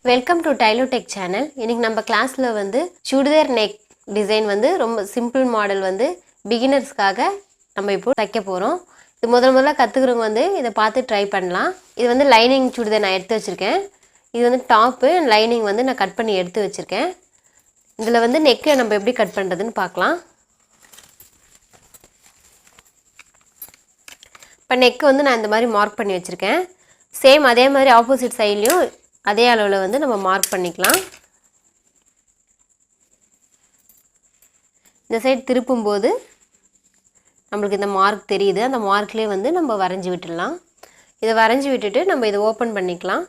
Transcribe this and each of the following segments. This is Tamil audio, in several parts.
Welcome to Tailo Tech channel. இன்னைக்கு நம்ம கிளாஸ்ல வந்து Chudidar neck டிசைன் வந்து ரொம்ப சிம்பிள் மாடல் வந்து beginnersக்காக நம்ம இப்போ தைக்க போறோம். இது முதல்ல கத்துக்கிறவங்க வந்து இத பார்த்து ட்ரை பண்ணலாம். இது வந்து லைனிங் Chudidar நான் எடுத்து வச்சிருக்கேன். இது வந்து டாப் லைனிங் வந்து நான் கட் பண்ணி எடுத்து வச்சிருக்கேன். இதுல வந்து neck நம்ம எப்படி கட் பண்றதுன்னு பார்க்கலாம். இப்ப neck வந்து நான் இந்த மாதிரி மார்க் பண்ணி வச்சிருக்கேன். சேம் அதே மாதிரி ஆப்போசிட் சைடுலயும் அதே அளவுல வந்து நம்ம மார்க் பண்ணிக்கலாம். இந்த சைடு திருப்பும்போது நமக்கு இந்த மார்க் தெரியுது. அந்த மார்க்லயே வந்து நம்ம வரைஞ்சி விட்டுறலாம். இத வரைஞ்சி விட்டுட்டு நம்ம இத ஓபன் பண்ணிக்கலாம்.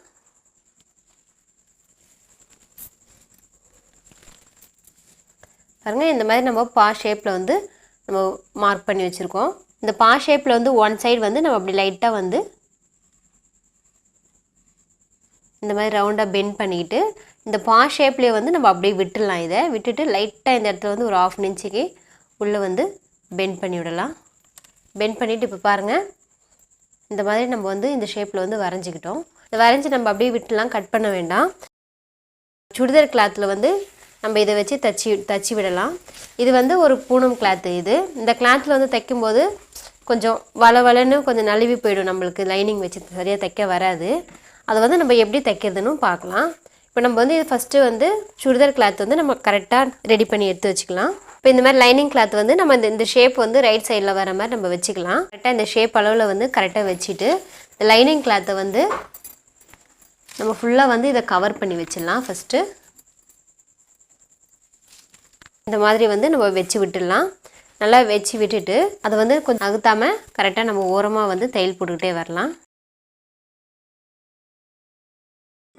பாருங்க இந்த மாதிரி நம்ம பா ஷேப்ல வந்து நம்ம மார்க் பண்ணி வச்சிருக்கோம். இந்த பா ஷேப்ல வந்து ஒன் சைடு வந்து நம்ம அப்படி லைட்டா வந்து இந்த மாதிரி ரவுண்டா பெண்ட் பண்ணிட்டு இந்த பா ஷேப்லயே வந்து நம்ம அப்படியே விட்டுறலாம். இத விட்டுட்டு லைட்டா இந்த இடத்துல வந்து ஒரு 1/2 இன்ச்சுக்கு உள்ள வந்து பெண்ட் பண்ணி விடலாம். பெண்ட் பண்ணிட்டு இப்ப பாருங்க இந்த மாதிரி நம்ம வந்து இந்த ஷேப்ல வந்து வரைஞ்சிட்டோம். இத வரைஞ்சி நம்ம அப்படியே விட்டுலாம், கட் பண்ண வேண்டாம். சுடிதார் கிளாத்ல வந்து நம்ம இத வச்சு தச்சி விடலாம். இது வந்து ஒரு பூனம் கிளாத். இந்த கிளாத்ல வந்து தைக்கும்போது கொஞ்சம் வளவளன்னு கொஞ்சம் நழுவி போய்டும். நமக்கு லைனிங் வச்சு சரியா தைக்க வராது. அது வந்து நம்ம எப்படி தைக்கிறதுன்னு பார்க்கலாம். இப்போ நம்ம வந்து ஃபர்ஸ்ட் வந்து சுடிதார் கிளாத் வந்து நம்ம கரெக்ட்டா ரெடி பண்ணி எடுத்து வச்சுக்கலாம். இப்போ இந்த மாதிரி லைனிங் கிளாத் வந்து நம்ம இந்த ஷேப் வந்து ரைட் சைடுல வர மாதிரி நம்ம வச்சுக்கலாம். கரெக்ட்டா இந்த ஷேப் அளவுல வந்து கரெக்ட்டா வச்சிட்டு இந்த லைனிங் கிளாத்தை வந்து நம்ம ஃபுல்லா வந்து இத கவர் பண்ணி வச்சிடலாம். ஃபர்ஸ்ட் இந்த மாதிரி வந்து நம்ம வெச்சு விட்டுடலாம். நல்லா வெச்சு விட்டுட்டு அது வந்து கொஞ்சம் அழுத்தாம கரெக்ட்டா நம்ம ஓரமா வந்து தையல் போட்டுட்டே வரலாம்.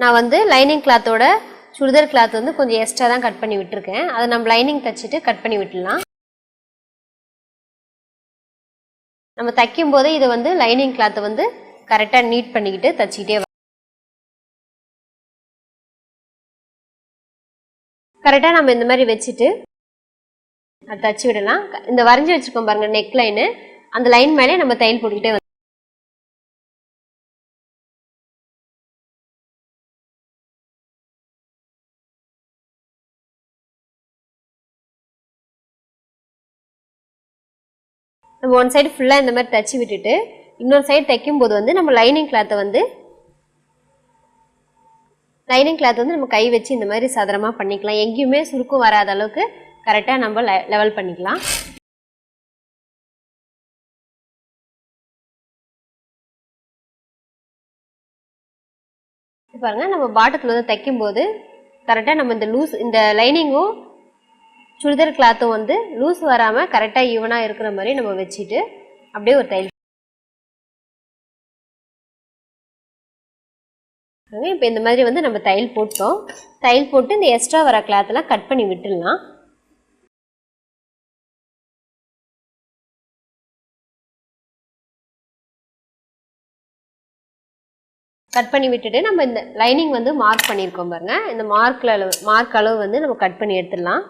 நான் வந்து லைனிங் கிளாத்தோட சுடிதார் கிளாத் வந்து கொஞ்சம் எக்ஸ்ட்ரா தான் கட் பண்ணி விட்டுருக்கேன். அதை நம்ம லைனிங் தச்சிட்டு கட் பண்ணி விட்டுடலாம். நம்ம தைக்கும் போதே இதை வந்து லைனிங் கிளாத்தை வந்து கரெக்டா நீட் பண்ணிக்கிட்டு தச்சிக்கிட்டே கரெக்டா நம்ம இந்த மாதிரி வச்சுட்டு அதை தச்சு விடலாம். இந்த வரைஞ்சி வச்சிருக்கோம் பாருங்க நெக் லைனு, அந்த லைன் மேலே நம்ம தையல் போட்டுக்கிட்டே நம்ம ஒன் சைடு ஃபுல்லா இந்த மாதிரி தச்சு விட்டுட்டு இன்னொரு சைடு தைக்கும் போது வந்து நம்ம லைனிங் கிளாத்தை வந்து நம்ம கை வச்சு இந்த மாதிரி சதுரமா பண்ணிக்கலாம். எங்கேயுமே சுருக்கம் வராத அளவுக்கு கரெக்டா நம்ம லெவல் பண்ணிக்கலாம். பாருங்க நம்ம பாட்டத்துல வந்து தைக்கும் போது கரெக்டா நம்ம இந்த லைனிங்கும் சுடிதார் கிளாத்தும் வந்து லூஸ் வராம கரெக்டா ஈவனா இருக்கிற மாதிரி நம்ம வச்சுட்டு அப்படியே ஒரு தையல். இப்போ இந்த மாதிரி வந்து நம்ம தையல் போட்டோம். தையல் போட்டு இந்த எக்ஸ்ட்ரா வர கிளாத் எல்லாம் கட் பண்ணி விட்டுடலாம். கட் பண்ணி விட்டுட்டு நம்ம இந்த லைனிங் வந்து மார்க் பண்ணியிருக்கோம் பாருங்க. இந்த மார்க் அளவு வந்து நம்ம கட் பண்ணி எடுத்துடலாம்.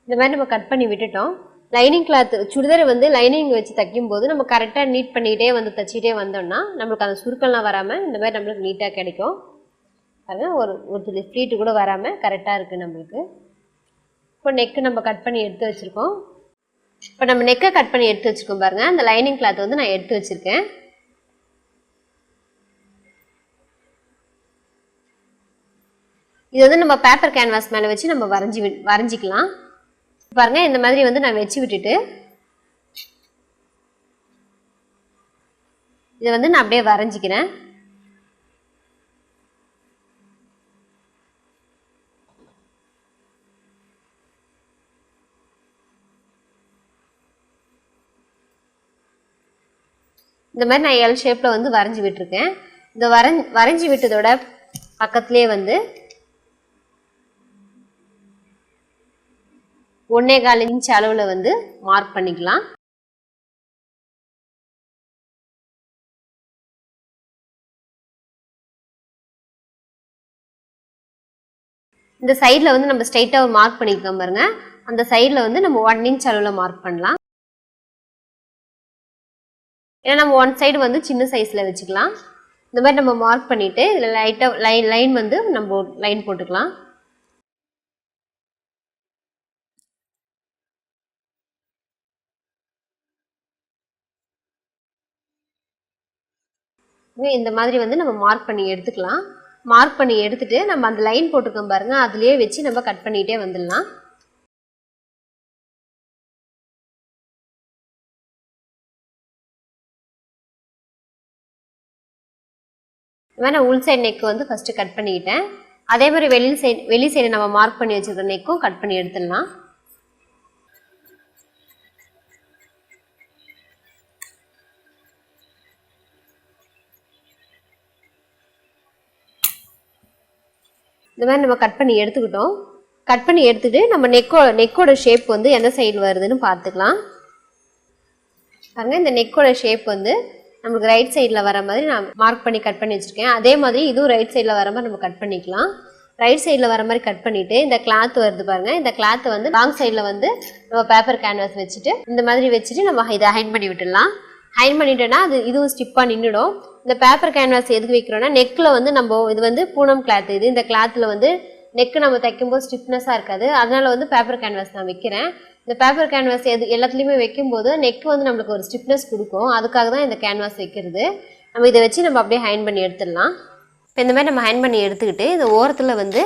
இந்த மாதிரி நம்ம கட் பண்ணி விட்டுட்டோம். லைனிங் கிளாத் சுடிதார் வந்து லைனிங் வச்சு தைக்கும் போது நம்ம கரெக்டா நீட் பண்ணிட்டே வந்து தச்சிட்டே வந்தோம்னா நம்மளுக்கு அந்த சுருக்கம்லாம் வராம இந்த மாதிரி நம்மளுக்கு நீட்டா கிடைக்கும். பாருங்க ஒரு துளி ஃப்ளீட் கூட வராம கரெக்டா இருக்கு நம்மளுக்கு. இப்போ நெக் நம்ம கட் பண்ணி எடுத்து வச்சிருக்கோம். இப்போ நம்ம நெக்கை கட் பண்ணி எடுத்து வச்சிருக்கோம் பாருங்க. அந்த லைனிங் கிளாத் வந்து நான் எடுத்து வச்சிருக்கேன். இது வந்து நம்ம பேப்பர் கேன்வாஸ் மேல வச்சு நம்ம வரைஞ்சிக்கலாம். பாருங்க இந்த மாதிரி வந்து நான் வச்சு விட்டுட்டு இதை வந்து நான் அப்படியே வரைஞ்சிக்கிறேன். இந்த மாதிரி நான் எல் ஷேப்ல வந்து வரைஞ்சி விட்டுருக்கேன். இந்த வரைஞ்சி விட்டதோட பக்கத்திலே வந்து 1.25 இன்ச் அளவுல வந்து மார்க் பண்ணிக்கலாம். இந்த சைடில் வந்து நம்ம ஸ்ட்ரைட்டாக ஒரு மார்க் பண்ணியிருக்கோம் பாருங்க. அந்த சைடில் வந்து நம்ம 1 இன்ச் அளவில் மார்க் பண்ணலாம். ஏன்னா நம்ம ஒன் சைடு வந்து சின்ன சைஸில் வச்சுக்கலாம். இந்த மாதிரி நம்ம மார்க் பண்ணிவிட்டு இதில் லைட்டாக லைன் வந்து நம்ம லைன் போட்டுக்கலாம். இந்த மாதிரி வந்து நம்ம மார்க் பண்ணி எடுத்துக்கலாம். மார்க் பண்ணி எடுத்துட்டு நம்ம அந்த லைன் போட்டுக்கோம் பாருங்க, அதுலேயே வச்சு நம்ம கட் பண்ணிகிட்டே வந்துடலாம். நான் உள் சைடு நெக் வந்து ஃபஸ்ட்டு கட் பண்ணிக்கிட்டேன். அதே மாதிரி வெளி சைடு நம்ம மார்க் பண்ணி வச்சுருக்க நெக்கும் கட் பண்ணி எடுத்துடலாம். இந்த மாதிரி நம்ம கட் பண்ணி எடுத்துக்கிட்டோம். கட் பண்ணி எடுத்துட்டு நம்ம நெக்கோட ஷேப் வந்து எந்த சைடு வருதுன்னு பார்த்துக்கலாம். பாருங்க, இந்த நெக்கோட ஷேப் வந்து நமக்கு ரைட் சைடில் வர மாதிரி நான் மார்க் பண்ணி கட் பண்ணி வச்சுருக்கேன். அதே மாதிரி இதுவும் ரைட் சைடில் வர மாதிரி நம்ம கட் பண்ணிக்கலாம். ரைட் சைடில் வர மாதிரி கட் பண்ணிவிட்டு இந்த கிளாத் வருது பாருங்கள், இந்த கிளாத்தை வந்து லாங் சைடில் வந்து நம்ம பேப்பர் கேன்வாஸ் வச்சுட்டு இந்த மாதிரி வச்சுட்டு நம்ம இதை ஹைன் பண்ணி விட்டுடலாம். ஹைன் பண்ணிட்டோன்னா அது இதுவும் ஸ்டிப்பாக நின்றுடும். இந்த பேப்பர் கேன்வாஸ் எதுக்கு வைக்கிறோன்னா நெக்கில் வந்து நம்ம இது வந்து பூனம் கிளாத், இந்த கிளாத்தில் வந்து நெக்கு நம்ம தைக்கும்போது ஸ்டிஃப்னஸாக இருக்காது. அதனால் வந்து பேப்பர் கேன்வாஸ் நான் வைக்கிறேன். இந்த பேப்பர் கேன்வாஸ் எல்லாத்துலேயுமே வைக்கும்போது நெக் வந்து நம்மளுக்கு ஒரு ஸ்டிஃப்னஸ் கொடுக்கும். அதுக்காக தான் இந்த கேன்வாஸ் வைக்கிறது. நம்ம இதை வச்சு நம்ம அப்படியே ஹைன் பண்ணி எடுத்துடலாம். இப்போ இந்த மாதிரி நம்ம ஹைன் பண்ணி எடுத்துக்கிட்டு இந்த ஓரத்தில் வந்து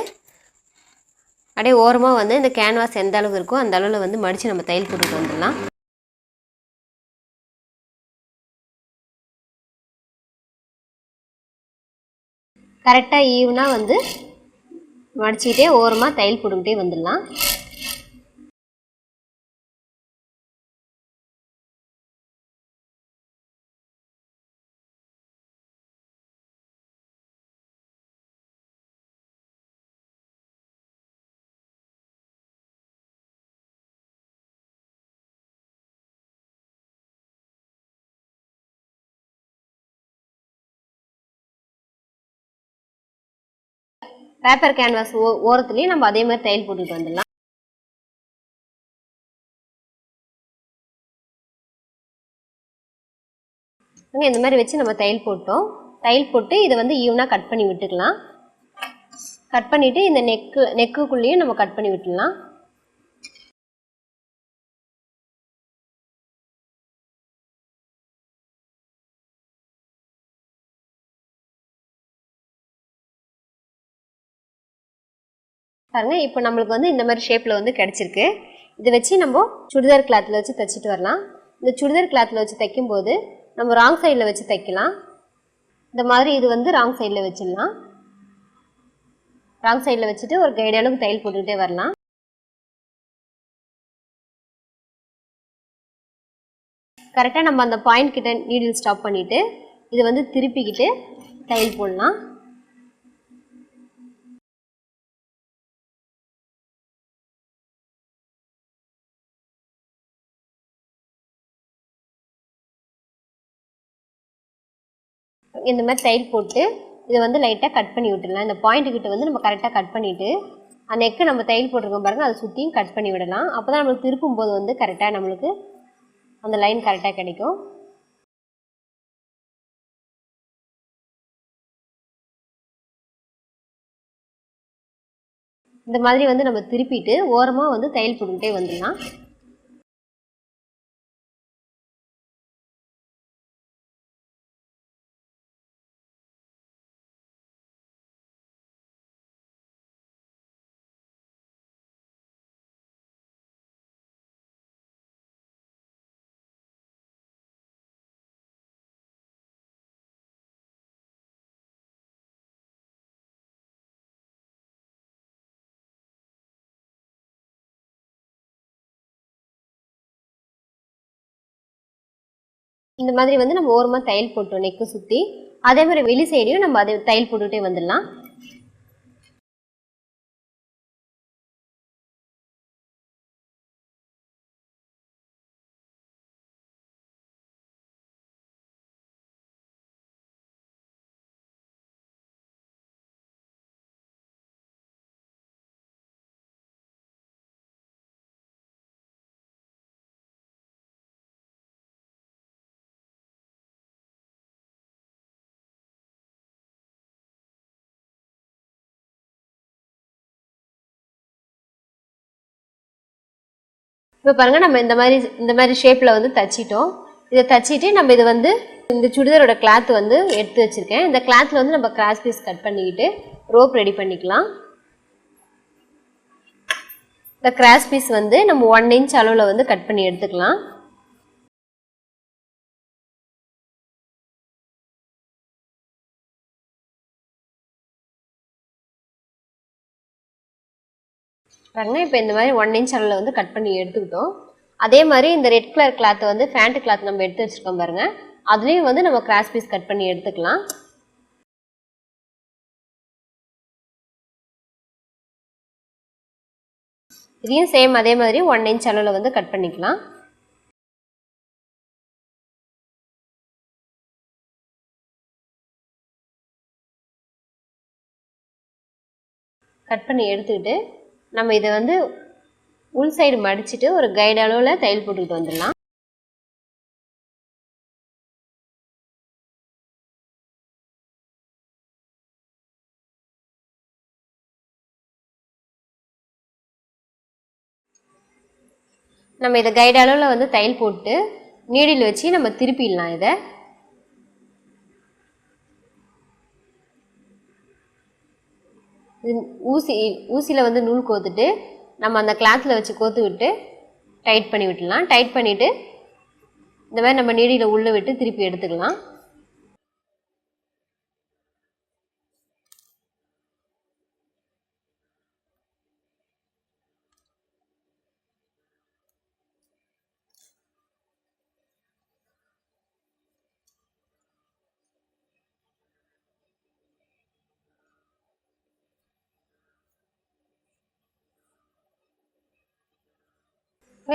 அப்படியே ஓரமாக வந்து இந்த கேன்வாஸ் எந்த அளவு இருக்கோ அந்த அளவில் வந்து மடித்து நம்ம தையல் போட்டுட்டு வந்துடலாம். கரெக்டாக ஈவனாக வந்து மடிச்சுக்கிட்டே ஓரமாக தையல் போட்டுக்கிட்டே வந்துடலாம். பேப்பர் கேன்வாஸ் ஓரத்துலேயும் நம்ம அதே மாதிரி தையல் போட்டுட்டு வந்துடலாம். இந்த மாதிரி வச்சு நம்ம தையல் போட்டோம். தையல் போட்டு இதை வந்து ஈவனாக கட் பண்ணி விட்டுக்கலாம். கட் பண்ணிவிட்டு இந்த நெக்குக்குள்ளேயும் நம்ம கட் பண்ணி விட்டுடலாம். பாருங்க, இப்போ நம்மளுக்கு வந்து இந்த மாதிரி ஷேப்பில் வந்து கிடச்சிருக்கு. இதை வச்சு நம்ம சுடிதார் கிளாத்தில் வச்சு தைச்சிட்டு வரலாம். இந்த சுடிதார் கிளாத்தில் வச்சு தைக்கும்போது நம்ம ராங் சைடில் வச்சு தைக்கலாம். இந்த மாதிரி இது வந்து ராங் சைடில் வச்சிடலாம். ராங் சைடில் வச்சுட்டு ஒரு கைடு அளவுக்கு தையல் போட்டுக்கிட்டே வரலாம். கரெக்டாக நம்ம அந்த பாயிண்ட் கிட்ட நீடில் ஸ்டாப் பண்ணிவிட்டு இதை வந்து திருப்பிக்கிட்டு தையல் போடலாம். இந்த மாதிரி தையல் போட்டு இதை வந்து லைட்டாக கட் பண்ணி விட்டுடலாம். இந்த பாயிண்ட்டுக்கிட்ட வந்து நம்ம கரெக்டாக கட் பண்ணிவிட்டு அந்த நெக்கு நம்ம தையல் போட்டிருக்கோம் பாருங்கள், அதை சுற்றியும் கட் பண்ணி விடலாம். அப்போ தான் நம்மளுக்கு திருப்பும் போது வந்து கரெக்டாக நம்மளுக்கு அந்த லைன் கரெக்டாக கிடைக்கும். இந்த மாதிரி வந்து நம்ம திருப்பிட்டு ஓரமாக வந்து தையல் போட்டுக்கிட்டே வந்துடலாம். இந்த மாதிரி வந்து நம்ம ஓரமாக தையல் போட்டோம் நெக்கு சுற்றி. அதே மாதிரி வெளி சைடையும் நம்ம அதை தையல் போட்டுகிட்டே வந்துடலாம். இப்போ பாருங்க நம்ம இந்த மாதிரி ஷேப்ல வந்து தச்சிட்டோம். இதை தச்சிட்டு நம்ம இது வந்து இந்த சுடிதாரோட கிளாத் வந்து எடுத்து வச்சிருக்கேன். இந்த கிளாத்ல வந்து நம்ம கிராஸ் பீஸ் கட் பண்ணிக்கிட்டு ரோப் ரெடி பண்ணிக்கலாம். இந்த கிராஸ் பீஸ் வந்து நம்ம 1 இன்ச் அளவுல வந்து கட் பண்ணி எடுத்துக்கலாம். பாருங்க இப்போ இந்த மாதிரி 1 இன்ச் அளவுல வந்து கட் பண்ணி எடுத்துக்கிட்டோம். அதே மாதிரி இந்த ரெட் கலர் கிளாத் வந்து ஃபேண்ட் கிளாத் நம்ம எடுத்து வச்சிருக்கோம் பாருங்க. அதுலயும் வந்து நம்ம கிராஸ் பீஸ் கட் பண்ணி எடுத்துக்கலாம். இதையும் சேம் அதே மாதிரி 1 இன்ச் அளவுல வந்து கட் பண்ணிக்கலாம். கட் பண்ணி எடுத்துக்கிட்டு நம்ம இதை வந்து உள் சைடு மடிச்சுட்டு ஒரு கைடு அளவில் தையல் போட்டுக்கிட்டு வந்துடலாம். நம்ம இதை கைடு அளவில் வந்து தையல் போட்டு நீடில் வச்சு நம்ம திருப்பிடலாம். இதை ஊசியில் வந்து நூல் கோத்துட்டு நம்ம அந்த கிளாத்தில் வச்சு கோத்து விட்டு டைட் பண்ணி விட்டுடலாம். டைட் பண்ணிவிட்டு இந்த மாதிரி நம்ம நீடியில் உள்ளே விட்டு திருப்பி எடுத்துக்கலாம்.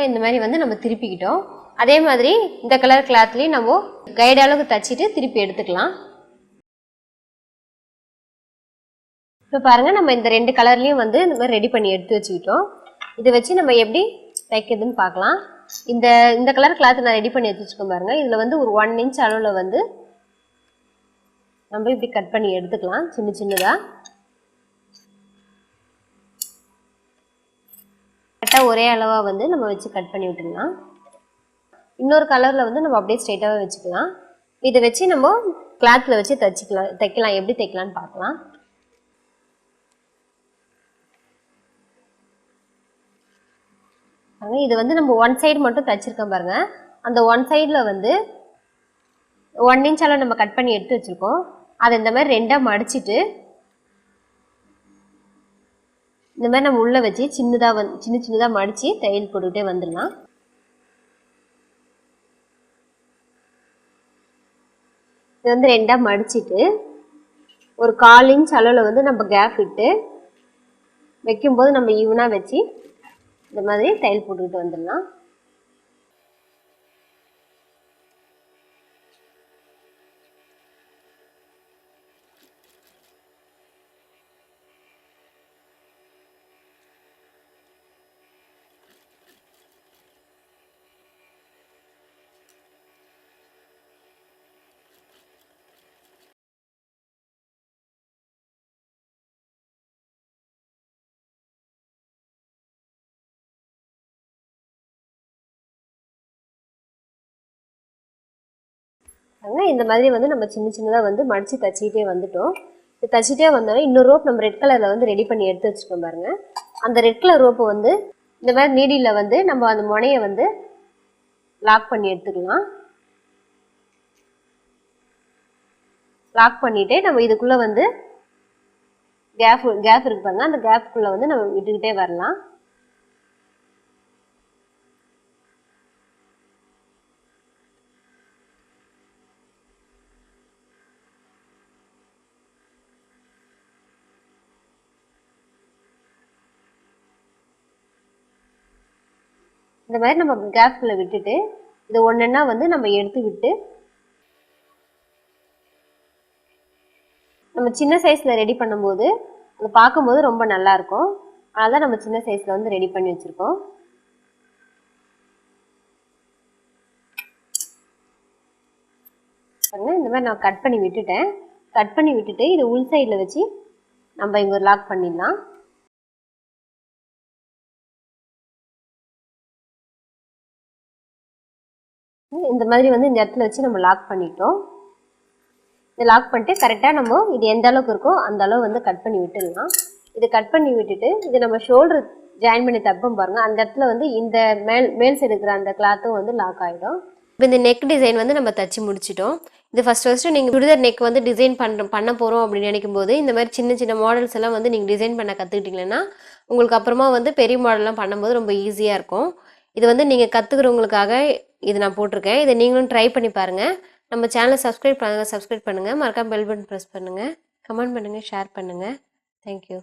இந்த மாதிரி வந்து நம்ம திருப்பிக்கிட்டோம். அதே மாதிரி இந்த கலர் கிளாத்லேயும் நம்ம கைடு அளவுக்கு தச்சுட்டு திருப்பி எடுத்துக்கலாம். இப்போ பாருங்கள் நம்ம இந்த 2 கலர்லேயும் வந்து இந்த மாதிரி ரெடி பண்ணி எடுத்து வச்சுக்கிட்டோம். இதை வச்சு நம்ம எப்படி தைக்கிறதுன்னு பார்க்கலாம். இந்த கலர் கிளாத் நான் ரெடி பண்ணி எடுத்து வச்சுக்கோம் பாருங்கள். இதில் வந்து ஒரு 1 இன்ச் அளவில் வந்து நம்ம இப்படி கட் பண்ணி எடுத்துக்கலாம். சின்ன சின்னதாக கரெக்டாக ஒரே அளவாக வந்து நம்ம வச்சு கட் பண்ணி விட்டுடலாம். இன்னொரு கலரில் வந்து நம்ம அப்படியே ஸ்ட்ரைட்டாகவே வச்சுக்கலாம். இதை வச்சு நம்ம கிளாத்தில் வச்சு தைக்கலாம். எப்படி தைக்கலான்னு பார்க்கலாம். இது வந்து நம்ம 1 சைடு மட்டும் தைச்சிருக்கோம் பாருங்க. அந்த 1 சைடில் வந்து 1 இன்ச் அளவு நம்ம கட் பண்ணி எடுத்து வச்சுருக்கோம். அதை இந்த மாதிரி 2ஆக மடிச்சுட்டு இந்த மாதிரி நம்ம உள்ளே வச்சு சின்னதாக மடித்து தையல் போட்டுக்கிட்டே வந்துடலாம். இது வந்து 2ஆக மடிச்சுட்டு ஒரு 1/4 இன்ச் அளவில் வந்து நம்ம கேப் விட்டு வைக்கும்போது நம்ம ஈவனாக வச்சு இந்த மாதிரி தையல் போட்டுக்கிட்டு வந்துடலாம். இந்த மாதிரி வந்து நம்ம சின்னதாக வந்து மடித்து தச்சிக்கிட்டே வந்துட்டோம். தச்சிட்டே வந்தோடனே இன்னொரு ரோப் நம்ம ரெட் கலரில் வந்து ரெடி பண்ணி எடுத்து வச்சுக்கோம் பாருங்கள். அந்த ரெட் கலர் ரோப்பை வந்து இந்த மாதிரி நீடியில் வந்து நம்ம அந்த முனையை வந்து லாக் பண்ணி எடுத்துக்கலாம். லாக் பண்ணிவிட்டு நம்ம இதுக்குள்ளே வந்து கேப் இருக்கு பாருங்க. அந்த கேப்புக்குள்ளே வந்து நம்ம விட்டுக்கிட்டே வரலாம். இந்த மாதிரி நம்ம கேப்குள்ளே விட்டுட்டு இதை ஒன்றா வந்து நம்ம எடுத்து விட்டு நம்ம சின்ன சைஸில் ரெடி பண்ணும்போது அதை பார்க்கும்போது ரொம்ப நல்லாயிருக்கும். அதனால தான் நம்ம சின்ன சைஸில் வந்து ரெடி பண்ணி வச்சுருக்கோம். இந்த மாதிரி நான் கட் பண்ணி விட்டுட்டேன். கட் பண்ணி விட்டுட்டு இதை உள் சைடில் வச்சு நம்ம இங்கே லாக் பண்ணிடலாம். இந்த மாதிரி வந்து இந்த இடத்துல வச்சு நம்ம லாக் பண்ணிட்டோம். இதை லாக் பண்ணிட்டு கரெக்டாக நம்ம இது எந்த அளவுக்கு இருக்கோ அந்த அளவு வந்து கட் பண்ணி விட்டுடலாம். இது கட் பண்ணி விட்டுட்டு இது நம்ம ஷோல்டர் ஜாயின் பண்ணி தப்போம் பாருங்கள், அந்த இடத்துல வந்து இந்த மேல் சைடு இருக்கிற அந்த கிளாத்தும் வந்து லாக் ஆகிடும். இப்போ இந்த நெக் டிசைன் வந்து நம்ம தச்சு முடிச்சிட்டோம். இது ஃபஸ்ட்டு நீங்கள் சுடிதார் நெக் வந்து டிசைன் பண்ண போகிறோம் அப்படின்னு நினைக்கும் போது இந்த மாதிரி சின்ன சின்ன மாடல்ஸ் எல்லாம் வந்து நீங்கள் டிசைன் பண்ண கற்றுக்கிட்டிங்கன்னா உங்களுக்கு அப்புறமா வந்து பெரிய மாடல்லாம் பண்ணும்போது ரொம்ப ஈஸியாக இருக்கும். இது வந்து நீங்கள் கற்றுக்கிறவங்களுக்காக இது நான் போட்டிருக்கேன். இதை நீங்களும் ட்ரை பண்ணி பாருங்கள். நம்ம சேனலை சப்ஸ்கிரைப் பண்ணுங்கள், மறக்காம பெல் பட்டன் ப்ரெஸ் பண்ணுங்கள், கமெண்ட் பண்ணுங்கள், ஷேர் பண்ணுங்கள். தேங்க்யூ.